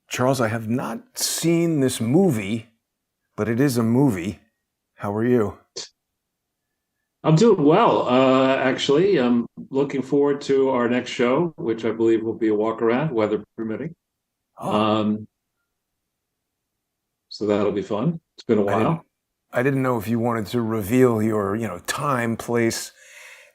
Charles, I have not seen this movie, but it is a movie. How are you? I'm doing well, actually. I'm looking forward to our next show, which I believe will be a walk around, weather permitting. Oh, Um, so that'll be fun. It's been a I didn't while. I didn't know if you wanted to reveal your, time, place,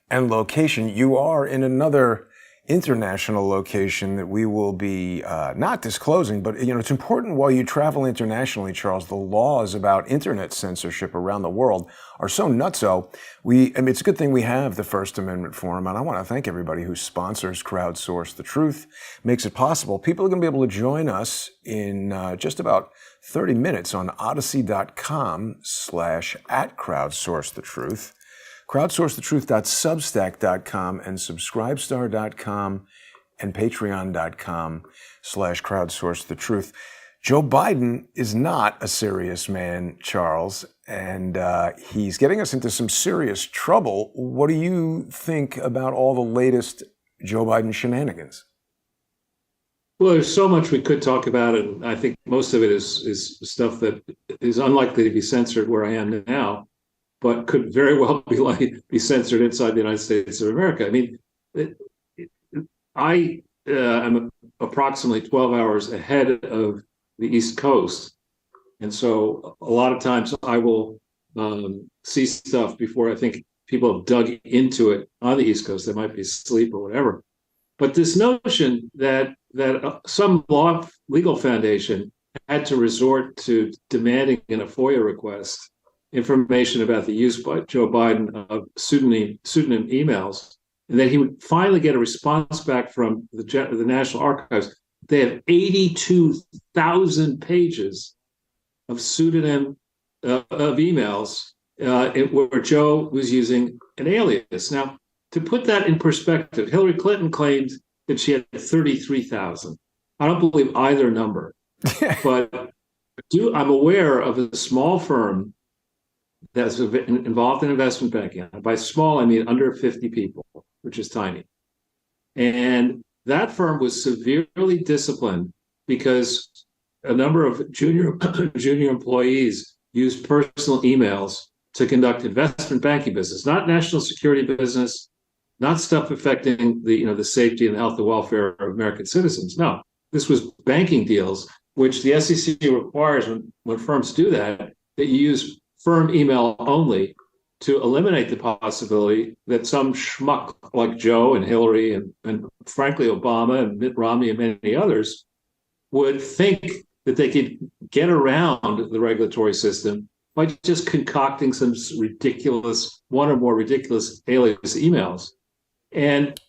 and location. You are in another international location that we will be not disclosing, but it's important while you travel internationally, Charles. The laws about internet censorship around the world are so nutso. It's a good thing we have the First Amendment Forum, and I want to thank everybody who sponsors Crowdsource the Truth, makes it possible. People are going to be able to join us in just about 30 minutes on odyssey.com/at crowdsource the truth. Crowdsourcethetruth.substack.com and subscribestar.com and patreon.com/crowdsourcethetruth. Joe Biden is not a serious man, Charles, and he's getting us into some serious trouble. What do you think about all the latest Joe Biden shenanigans? Well, there's so much we could talk about, and I think most of it is stuff that is unlikely to be censored where I am now, but could very well be censored inside the United States of America. I mean, it, I am approximately 12 hours ahead of the East Coast. And so a lot of times I will see stuff before I think people have dug into it on the East Coast. They might be asleep or whatever. But this notion that some legal foundation had to resort to demanding in a FOIA request information about the use by Joe Biden of pseudonym emails, and that he would finally get a response back from the National Archives. They have 82,000 pages of pseudonym of emails where Joe was using an alias. Now, to put that in perspective, Hillary Clinton claimed that she had 33,000. I don't believe either number, but I'm aware of a small firm that's involved in investment banking. By small, I mean under 50 people, which is tiny. And that firm was severely disciplined because a number of junior employees used personal emails to conduct investment banking business, not national security business, not stuff affecting the safety and health and welfare of American citizens. No, this was banking deals, which the SEC requires when firms do that you use firm email only to eliminate the possibility that some schmuck like Joe and Hillary and frankly Obama and Mitt Romney and many others would think that they could get around the regulatory system by just concocting some one or more ridiculous alias emails. And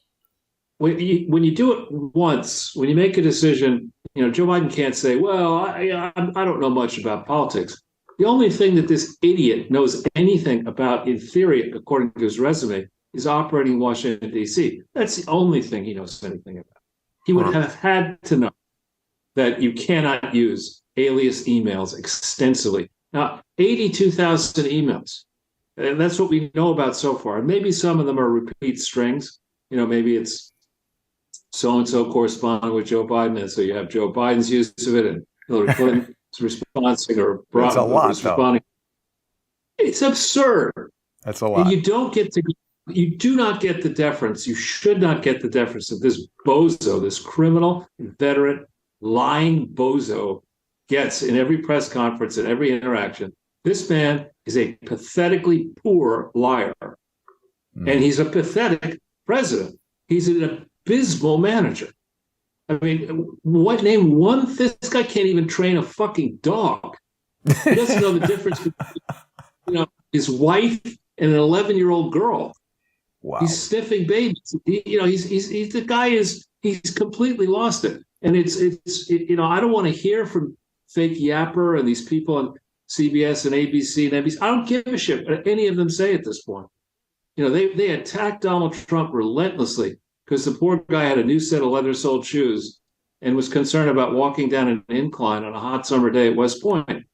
when you do it once, when you make a decision, Joe Biden can't say, well, I don't know much about politics. The only thing that this idiot knows anything about, in theory, according to his resume, is operating in Washington, D.C. That's the only thing he knows anything about. He would have had to know that you cannot use alias emails extensively. Now, 82,000 emails. And that's what we know about so far. And maybe some of them are repeat strings. Maybe it's so-and-so corresponding with Joe Biden. And so you have Joe Biden's use of it and Hillary Clinton's responding or That's a lot, responding. though. It's absurd. That's a And lot. you do not get the deference. You should not get the deference of this bozo, this criminal, inveterate, lying bozo gets in every press conference and every interaction. This man is a pathetically poor liar. And he's a pathetic president. He's an abysmal manager. I mean, name one? This guy can't even train a fucking dog. He doesn't know the difference between, his wife and an 11-year-old girl. Wow. He's sniffing babies. He's the guy he's completely lost it. And it's I don't want to hear from fake Yapper and these people on CBS and ABC and NBC. I don't give a shit what any of them say at this point. They attacked Donald Trump relentlessly because the poor guy had a new set of leather-soled shoes and was concerned about walking down an incline on a hot summer day at West Point.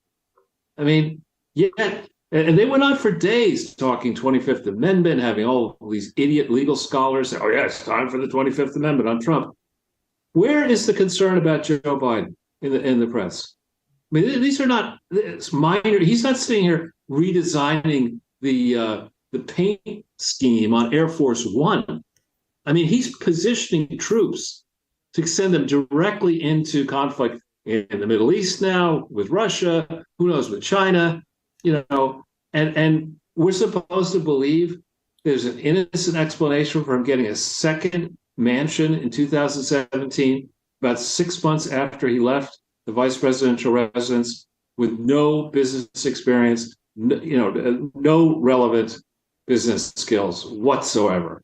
I mean, and they went on for days talking 25th Amendment, having all these idiot legal scholars say, oh, yeah, it's time for the 25th Amendment on Trump. Where is the concern about Joe Biden? in the press. I mean, these are not it's minor. He's not sitting here redesigning the paint scheme on Air Force One. I mean, he's positioning troops to send them directly into conflict in the Middle East now with Russia. Who knows with China? And we're supposed to believe there's an innocent explanation for him getting a second mansion in 2017, about 6 months after he left the vice presidential residence, with no business experience, no relevant business skills whatsoever.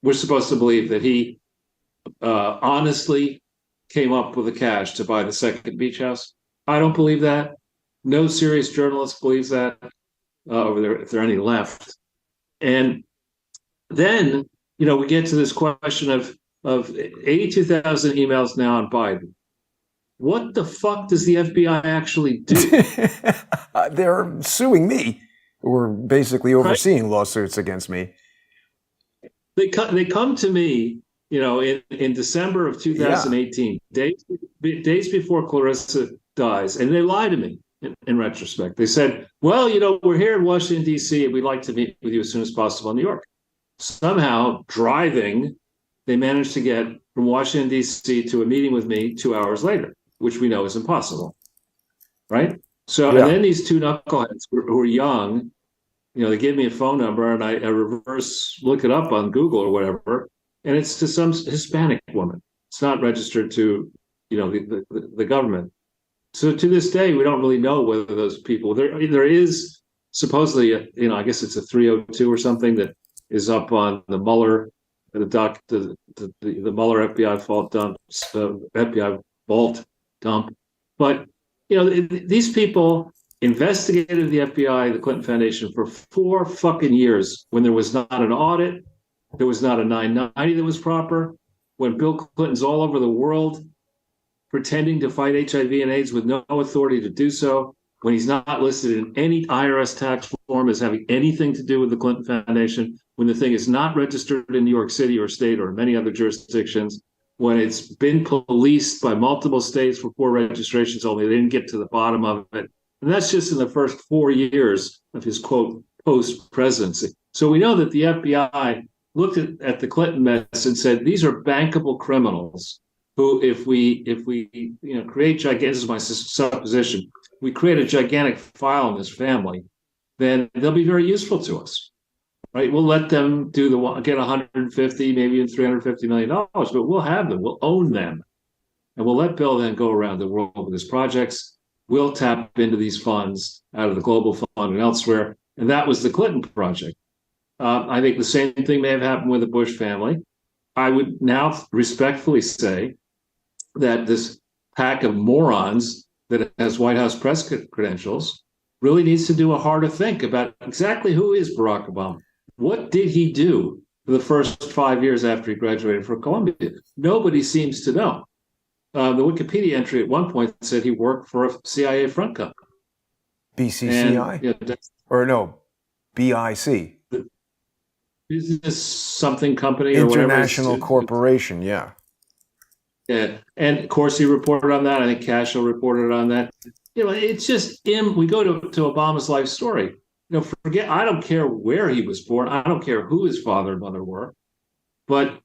We're supposed to believe that he honestly came up with the cash to buy the second beach house. I don't believe that. No serious journalist believes that over there, if there are any left. And then, we get to this question of 82,000 emails now on Biden. What the fuck does the FBI actually do? They're suing me, or basically overseeing lawsuits against me. They come to me, in December of 2018, days before Clarissa dies, and they lie to me in retrospect. They said, well, we're here in Washington, D.C., and we'd like to meet with you as soon as possible in New York. Somehow, driving, they managed to get from Washington, D.C. to a meeting with me 2 hours later, which we know is impossible, right? So, And then these two knuckleheads who are young, they gave me a phone number, and I reverse look it up on Google or whatever, and it's to some Hispanic woman. It's not registered to, the government. So to this day, we don't really know whether those people, there is supposedly, I guess it's a 302 or something that is up on the Mueller, the Mueller FBI vault dump. But, these people investigated the FBI, the Clinton Foundation, for 4 fucking years when there was not an audit, there was not a 990 that was proper, when Bill Clinton's all over the world pretending to fight HIV and AIDS with no authority to do so, when he's not listed in any IRS tax form as having anything to do with the Clinton Foundation, when the thing is not registered in New York City or state or many other jurisdictions, when it's been policed by multiple states for poor registrations only, they didn't get to the bottom of it. And that's just in the first 4 years of his, quote, post-presidency. So we know that the FBI looked at the Clinton mess and said, these are bankable criminals who, if we create gigantic, this is my supposition, we create a gigantic file in this family, then they'll be very useful to us, right? We'll let them get 150, maybe even $350 million, but we'll have them, we'll own them. And we'll let Bill then go around the world with his projects. We'll tap into these funds out of the Global Fund and elsewhere. And that was the Clinton project. I think the same thing may have happened with the Bush family. I would now respectfully say that this pack of morons that has White House press credentials really needs to do a harder think about exactly who is Barack Obama. What did he do for the first 5 years after he graduated from Columbia? Nobody seems to know. The Wikipedia entry at one point said he worked for a CIA front company. BCCI? Or no, BIC. Business something company or whatever. International Corporation, yeah. Yeah, and of course he reported on that. I think Cashel reported on that. It's just him. We go to Obama's life story. Forget. I don't care where he was born. I don't care who his father and mother were. But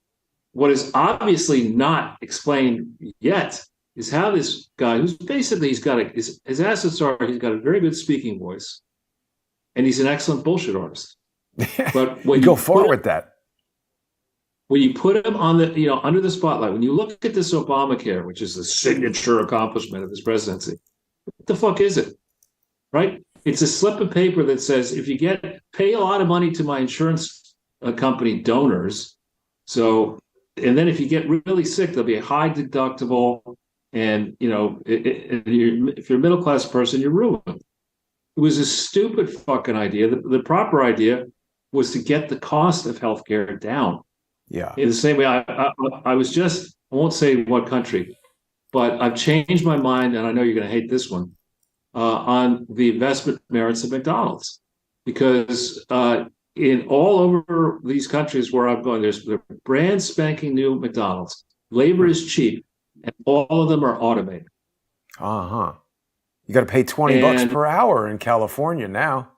what is obviously not explained yet is how this guy, who's basically his assets are he's got a very good speaking voice, and he's an excellent bullshit artist. But when you go far with that. When you put him on the, under the spotlight, when you look at this Obamacare, which is the signature accomplishment of his presidency, what the fuck is it? Right? It's a slip of paper that says, if you pay a lot of money to my insurance company donors, and then if you get really sick, there'll be a high deductible, and if you're a middle class person, you're ruined. It was a stupid fucking idea. The proper idea was to get the cost of healthcare down. Yeah. In the same way, I was just, I won't say what country, but I've changed my mind, and I know you're going to hate this one, on the investment merits of McDonald's, because in all over these countries where I'm going, there's brand spanking new McDonald's. Labor is cheap, and all of them are automated. Uh-huh. You got to pay $20 And per hour in California now.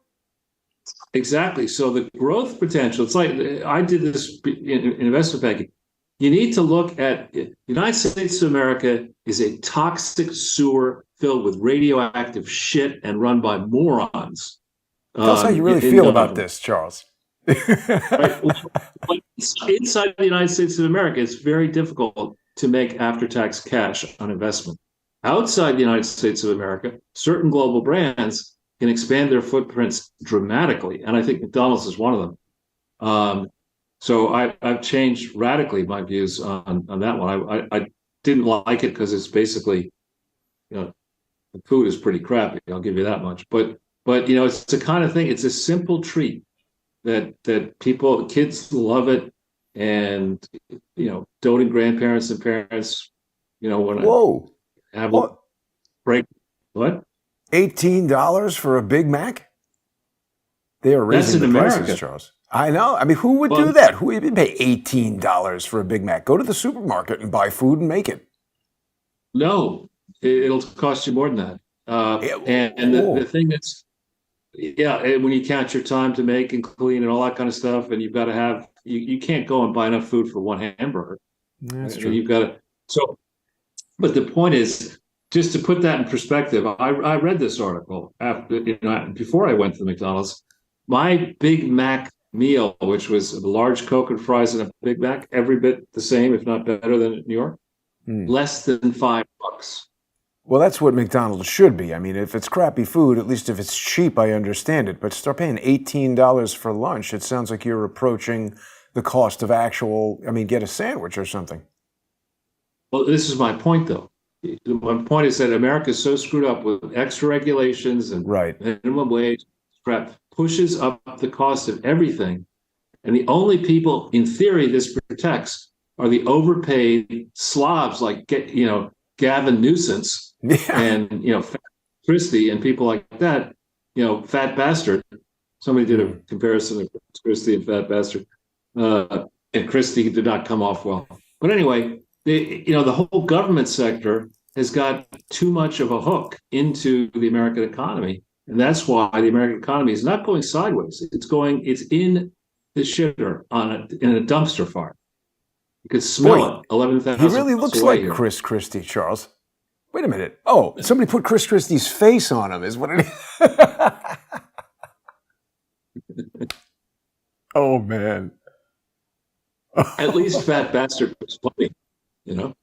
exactly. So the growth potential, it's like I did this in investment banking. You need to look at the United States of America is a toxic sewer filled with radioactive shit and run by morons Tell us how you really in feel about government. this, Charles. Right? But inside the United States of America, it's very difficult to make after-tax cash on investment. Outside the United States of America, certain global brands can expand their footprints dramatically, and I think McDonald's is one of them. So I've changed radically my views on that one. I didn't like it because it's basically, you know, the food is pretty crappy. I'll give you that much. But you know, it's the kind of thing. It's a simple treat that people, kids love it, and you know, doting grandparents and parents, you know, when Whoa. I have a What? break. What? $18 for a Big Mac? They are That's raising in the prices, America. Charles. I know. I mean, who would do Well, that? Who would pay $18 for a Big Mac? Go to the supermarket and buy food and make it. no, it'll cost you more than that. And the Whoa. thing that's, yeah, when you count your time to make and clean and all that kind of stuff, and you've got to have, you can't go and buy enough food for one hamburger. That's I mean, true. you've got to, so, but the point is, just to put that in perspective, I read this article after, you know, before I went to the McDonald's. My Big Mac meal, which was a large Coke and fries and a Big Mac, every bit the same, if not better than New York, Hmm. less than $5. Well, that's what McDonald's should be. I mean, if it's crappy food, at least if it's cheap, I understand it. But start paying $18 for lunch, it sounds like you're approaching the cost of actual, I mean, get a sandwich or something. Well, this is my point, though. My point is that America is so screwed up with extra regulations and Right. minimum wage crap, pushes up the cost of everything. And the only people, in theory, this protects are the overpaid slobs like, you know, Gavin Newsom's Yeah. and, you know, Christie and people like that, you know, fat bastard. Somebody did a comparison of Christie and fat bastard. And Christie did not come off well. But anyway, you know, the whole government sector has got too much of a hook into the American economy. And that's why the American economy is not going sideways. It's in the shitter in a dumpster fire. You could smell Boy, it 11,000 he really miles looks away like here. Chris Christie, Charles. Wait a minute. Oh, somebody put Chris Christie's face on him, is what it is. Oh, man. At least fat bastard was funny, you know.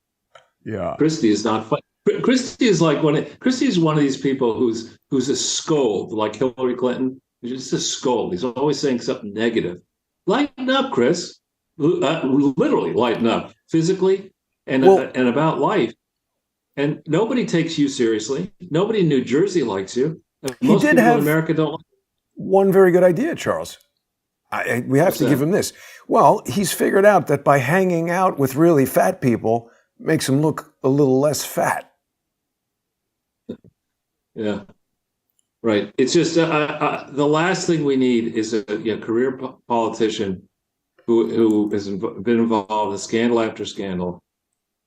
Yeah. Christie is not funny. Christie is like Christie is one of these people who's a scold, like Hillary Clinton. He's just a scold. He's always saying something negative. Lighten up, Chris. Literally lighten up physically and about life. And nobody takes you seriously. Nobody in New Jersey likes you. Most people in America don't like you. One very good idea, Charles. We have to give him this. Well, he's figured out that by hanging out with really fat people makes him look a little less fat. Yeah, right. It's just the last thing we need is a career politician who has been involved in scandal after scandal.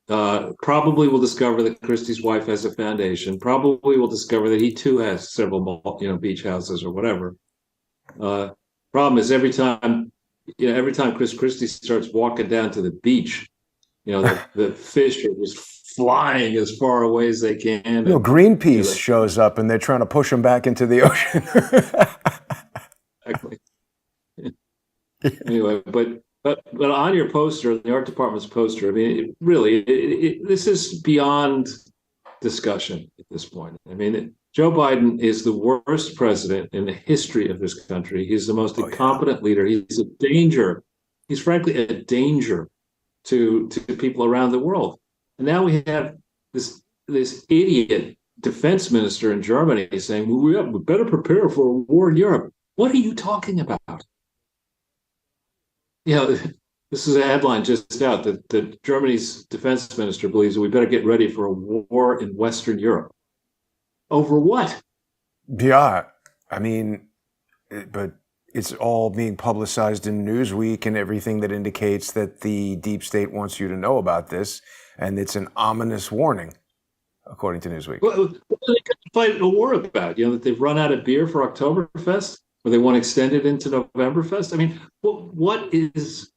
Probably will discover that Christie's wife has a foundation. Probably will discover that he too has several, beach houses or whatever. Problem is every time Chris Christie starts walking down to the beach, the fish are just flying as far away as they can. Greenpeace shows up and they're trying to push him back into the ocean. Exactly. Anyway, but on your poster, the art department's poster, I mean, this is beyond discussion at this point. I mean, Joe Biden is the worst president in the history of this country. He's the most incompetent leader. He's a danger. He's frankly a danger to people around the world. And now we have this idiot defense minister in Germany saying, well, we better prepare for a war in Europe. What are you talking about? This is a headline just out that Germany's defense minister believes that we better get ready for a war in Western Europe. Over what? Yeah, I mean, but it's all being publicized in Newsweek and everything that indicates that the deep state wants you to know about this, and it's an ominous warning. according to Newsweek. What are they fighting a war about? That they've run out of beer for Oktoberfest, or they want to extend it into Novemberfest. I mean, what is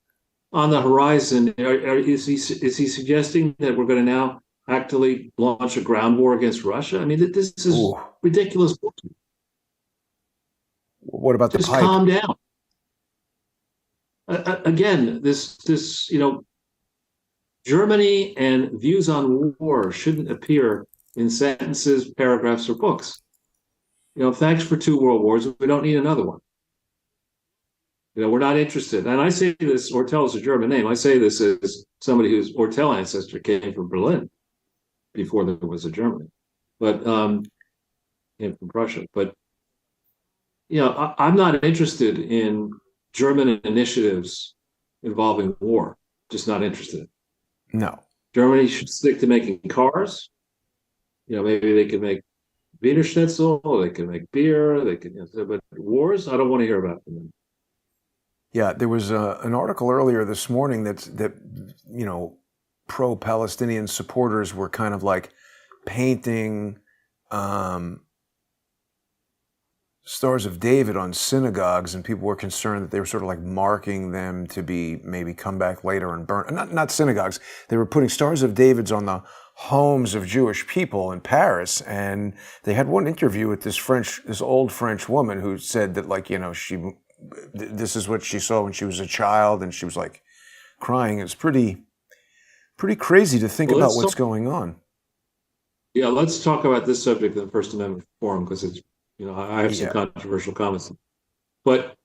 on the horizon? Is he suggesting that we're going to now actively launch a ground war against Russia? I mean, this is ridiculous. What about the Just pipe? calm down. Again, this Germany and views on war shouldn't appear in sentences, paragraphs, or books. Thanks for 2 world wars. We don't need another one. We're not interested. And I say this, Ortel is a German name. I say this as somebody whose Ortel ancestor came from Berlin before there was a Germany, but came from Prussia. But I'm not interested in German initiatives involving war. Just not interested. No. Germany should stick to making cars. Maybe they can make Wiener Schnitzel, they can make beer, but wars, I don't want to hear about them. Yeah, there was an article earlier this morning that pro-Palestinian supporters were kind of like painting Stars of David on synagogues, and people were concerned that they were sort of like marking them to be maybe come back later and burn. Not synagogues. They were putting Stars of Davids on the homes of Jewish people in Paris, and they had one interview with this old French woman who said that this is what she saw when she was a child, and she was like crying. It's pretty crazy to think about what's going on. Yeah, let's talk about this subject in the First Amendment Forum, because it's I have some controversial comments, but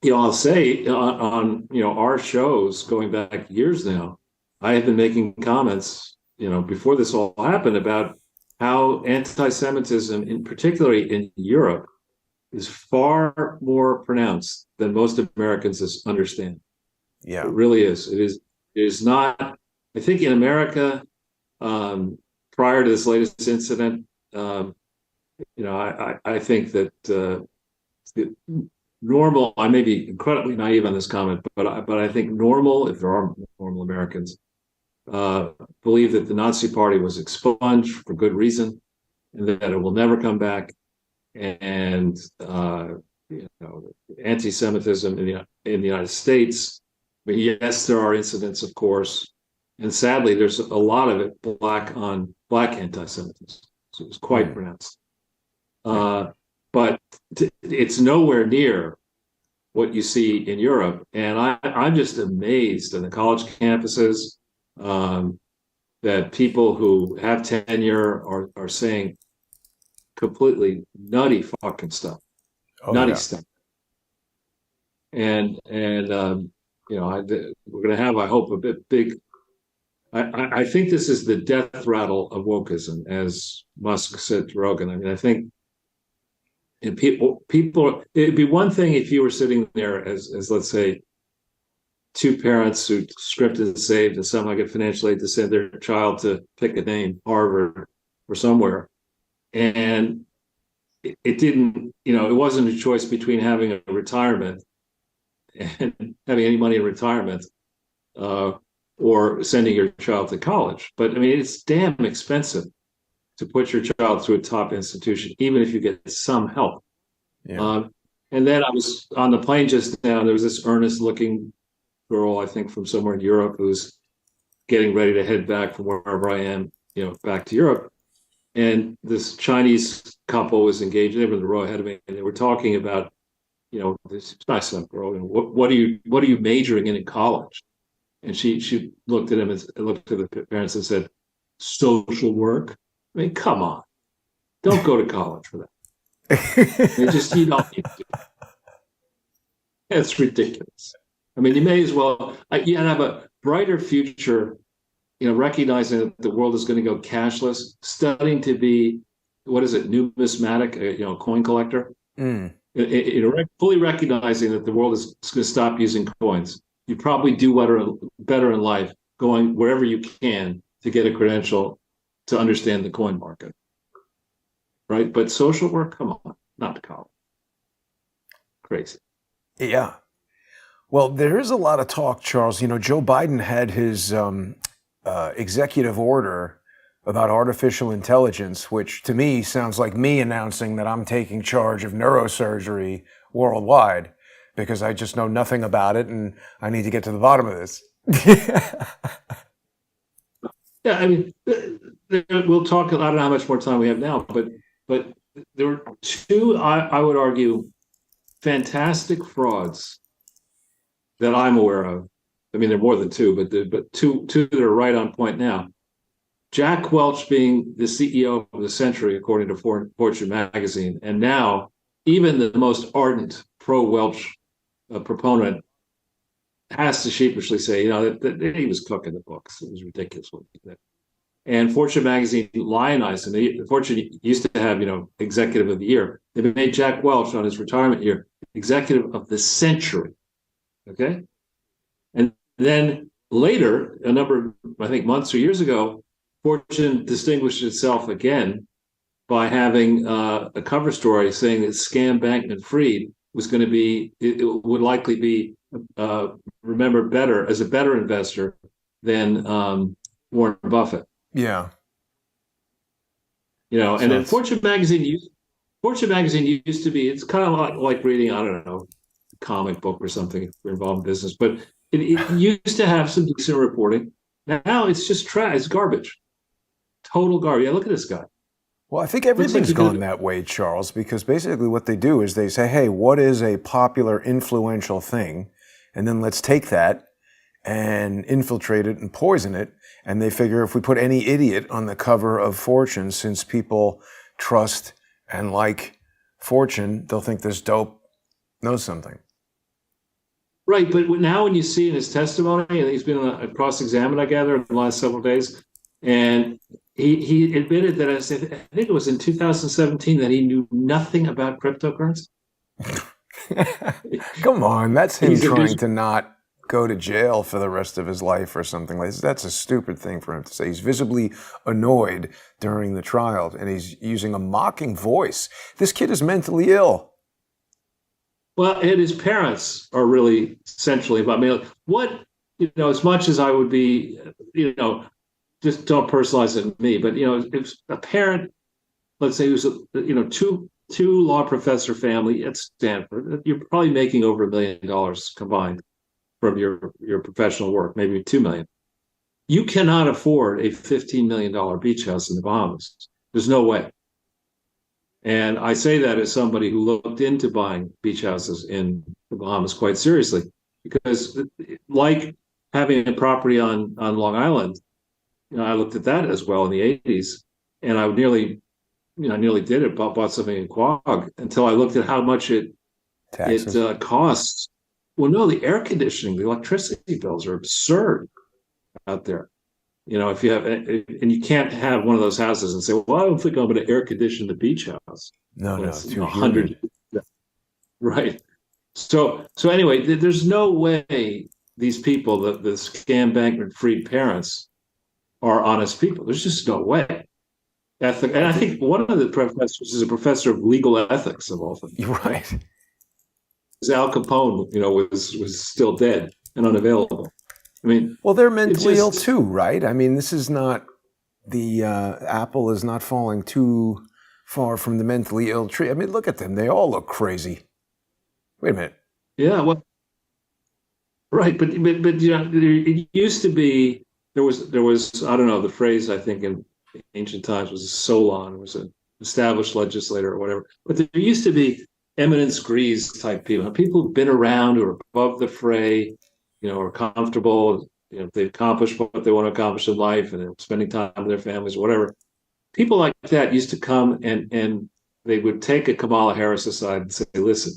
I'll say on our shows going back years now, I have been making comments before this all happened about how anti-Semitism, particularly in Europe, is far more pronounced than most Americans understand. Yeah, it really is. It is not. I think in America, prior to this latest incident. I think that normal, I may be incredibly naive on this comment, but I think normal, if there are normal Americans, believe that the Nazi Party was expunged for good reason, and that it will never come back. And anti-Semitism in the United States, but yes, there are incidents, of course, and sadly, there's a lot of it black on black anti-Semitism. So it's quite pronounced. But it's nowhere near what you see in Europe. And I'm just amazed in the college campuses that people who have tenure are saying completely nutty fucking stuff, stuff. And we're going to have, I hope, a big. I think this is the death rattle of wokeism, as Musk said to Rogan. I mean, I think. And people, it'd be one thing if you were sitting there as let's say, 2 parents who scripted and saved and somehow get financial aid to send their child to pick a name, Harvard or somewhere. And it didn't, it wasn't a choice between having a retirement and having any money in retirement or sending your child to college. But I mean, it's damn expensive to put your child through a top institution, even if you get some help. Yeah. And then I was on the plane just now. There was this earnest-looking girl, I think, from somewhere in Europe, who's getting ready to head back from wherever I am, back to Europe. And this Chinese couple was engaged. They were in the row ahead of me, and they were talking about, this nice enough girl. What are you majoring in college? And she looked at him and looked at the parents and said, social work. I mean, come on. Don't go to college for that. You don't need to. That's ridiculous. I mean, you may as well, you have a brighter future, recognizing that the world is going to go cashless, studying to be, numismatic, coin collector. Fully recognizing that the world is going to stop using coins. You probably do better in life going wherever you can to get a credential to understand the coin market, right? But social work, come on, not to college. Crazy. Yeah. Well, there is a lot of talk, Charles. Joe Biden had his executive order about artificial intelligence, which to me sounds like me announcing that I'm taking charge of neurosurgery worldwide, because I just know nothing about it and I need to get to the bottom of this. Yeah, I mean, we'll talk. I don't know how much more time we have now, but there were two, I would argue, fantastic frauds that I'm aware of. I mean, there are more than two, but two that are right on point now. Jack Welch being the CEO of the century, according to Fortune magazine, and now even the most ardent pro-Welch proponent has to sheepishly say, that he was cooking the books. It was ridiculous what he did. And Fortune magazine lionized him. Fortune used to have, executive of the year. They made Jack Welch on his retirement year executive of the century. Okay. And then later, a number of, I think, months or years ago, Fortune distinguished itself again by having a cover story saying that Scam Bankman-Fried was going to be, it would likely be remembered better as a better investor than Warren Buffett. Yeah. And then Fortune magazine used to be, it's kind of like reading, I don't know, a comic book or something if we're involved in business, but it used to have some decent reporting. Now it's just trash, it's garbage. Total garbage. Yeah, look at this guy. Well, I think everything's gone that way, Charles, because basically what they do is they say, hey, what is a popular, influential thing? And then let's take that and infiltrate it and poison it. And they figure if we put any idiot on the cover of Fortune, since people trust and like Fortune, they'll think this dope knows something. Right, but now when you see in his testimony, and he's been cross-examined, I gather, in the last several days, and he admitted that, I think it was in 2017, that he knew nothing about cryptocurrency. Come on, that's him trying to not go to jail for the rest of his life or something like this. That's a stupid thing for him to say. He's visibly annoyed during the trial, and he's using a mocking voice. This kid is mentally ill. Well, and his parents are really centrally about me. What, as much as I would be, just don't personalize it to me, but, if a parent, let's say, who's, two law professor family at Stanford, you're probably making over $1 million combined from your professional work, maybe $2 million. You cannot afford a $15 million beach house in the Bahamas. There's no way. And I say that as somebody who looked into buying beach houses in the Bahamas quite seriously, because like having a property on Long Island, I looked at that as well in the 80s, and I nearly did it, bought something in Quag until I looked at how much it costs. Well, no, the air conditioning, the electricity bills are absurd out there. If you have, and you can't have one of those houses and say, well, I don't think I'm going to air condition the beach house. No, it's too 100. Right. So anyway, there's no way these people, the Scam Bankman-Fried parents, are honest people. There's just no way. And I think one of the professors is a professor of legal ethics, of all things. You're right. Al Capone, was still dead and unavailable. I mean, well, they're mentally ill too, right? I mean, this is not the apple is not falling too far from the mentally ill tree. I mean, look at them; they all look crazy. Wait a minute. Yeah, well, right, but it used to be there was I don't know, the phrase I think in ancient times was a Solon, was an established legislator or whatever. But there used to be eminence grise type people who've been around, who are above the fray, are comfortable, they've accomplished what they want to accomplish in life, and they're spending time with their families, whatever. People like that used to come and they would take a Kamala Harris aside and say, listen,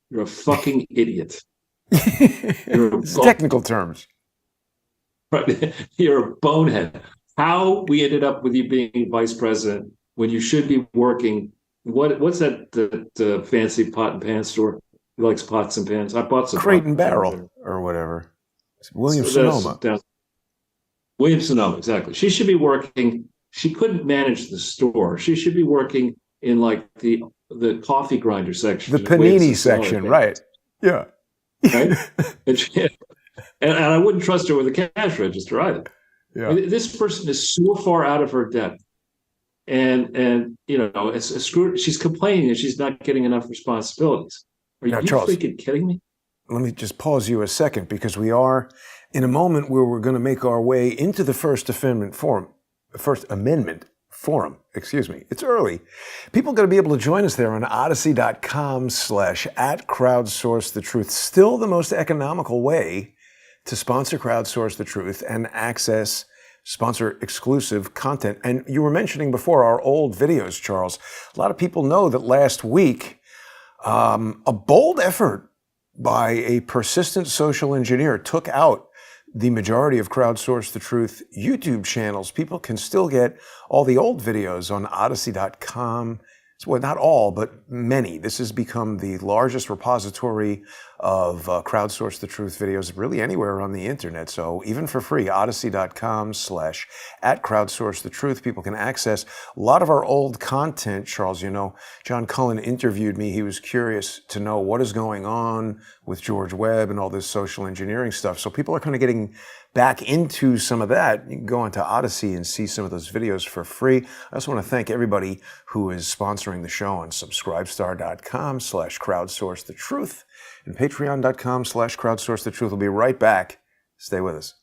you're a fucking idiot. Technical terms. Right. You're a bonehead. How we ended up with you being vice president when you should be working. What's that the fancy pot and pan store? He likes pots and pans. I bought some Crate and Barrel or whatever. Williams-Sonoma. Williams-Sonoma, exactly. She should be working. She couldn't manage the store. She should be working in like the coffee grinder section, the panini section, right? Yeah. Right. And I wouldn't trust her with a cash register either. I mean, this person is so far out of her depth, and it's screwed. She's complaining that she's not getting enough responsibilities. Are Now, you Charles, freaking kidding me? let me just pause you a second because we are in a moment where we're going to make our way into the First Amendment Forum, excuse me. It's early. People are going to be able to join us there on odyssey.com/@crowdsource the truth. Still the most economical way to sponsor Crowdsource the Truth and access sponsor exclusive content. And you were mentioning before our old videos, Charles. A lot of people know that last week, a bold effort by a persistent social engineer took out the majority of Crowdsource the Truth YouTube channels. People can still get all the old videos on odyssey.com. Well, not all, but many. This has become the largest repository of Crowdsource the Truth videos really anywhere on the internet. So even for free, odyssey.com/@crowdsource the truth, people can access a lot of our old content. Charles, John Cullen interviewed me. He was curious to know what is going on with George Webb and all this social engineering stuff. So people are kind of getting back into some of that. You can go onto Odyssey and see some of those videos for free. I also want to thank everybody who is sponsoring the show on subscribestar.com/crowdsource the truth and patreon.com/crowdsource the truth. We'll be right back. Stay with us.